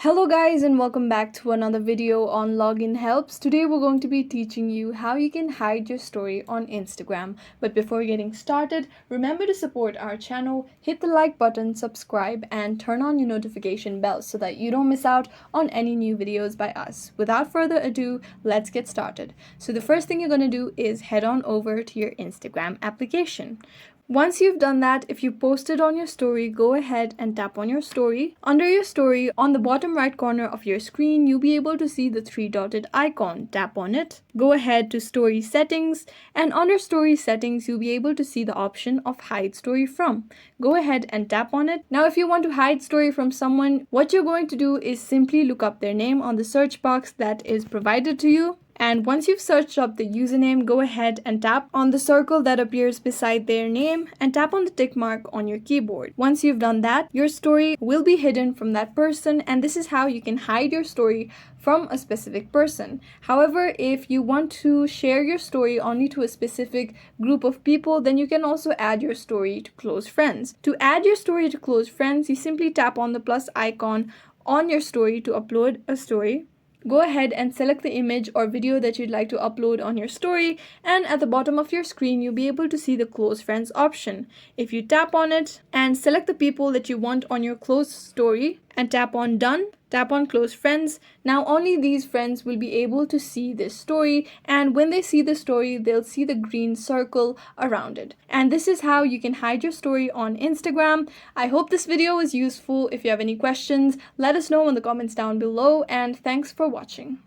Hello guys and welcome back to another video on login helps. Today we're going to be teaching you how you can hide your story on Instagram. But before getting started, remember to support our channel, hit the like button, subscribe and turn on your notification bell so that you don't miss out on any new videos by us. Without further ado, let's get started. So the first thing you're going to do is head on over to your Instagram application. Once you've done that, if you posted on your story, go ahead and tap on your story. Under your story, on the bottom right corner of your screen, you'll be able to see the three-dotted icon. Tap on it. Go ahead to story settings, and under story settings, you'll be able to see the option of hide story from. Go ahead and tap on it. Now, if you want to hide story from someone, what you're going to do is simply look up their name on the search box that is provided to you. And once you've searched up the username, go ahead and tap on the circle that appears beside their name and tap on the tick mark on your keyboard. Once you've done that, your story will be hidden from that person, and this is how you can hide your story from a specific person. However, if you want to share your story only to a specific group of people, then you can also add your story to close friends. To add your story to close friends, you simply tap on the plus icon on your story to upload a story. Go ahead and select the image or video that you'd like to upload on your story, and at the bottom of your screen you'll be able to see the close friends option. If you tap on it and select the people that you want on your close story and tap on done, tap on close friends, now only these friends will be able to see this story, and when they see the story they'll see the green circle around it. And this is how you can hide your story on Instagram. I hope this video was useful. If you have any questions, let us know in the comments down below, and thanks for watching.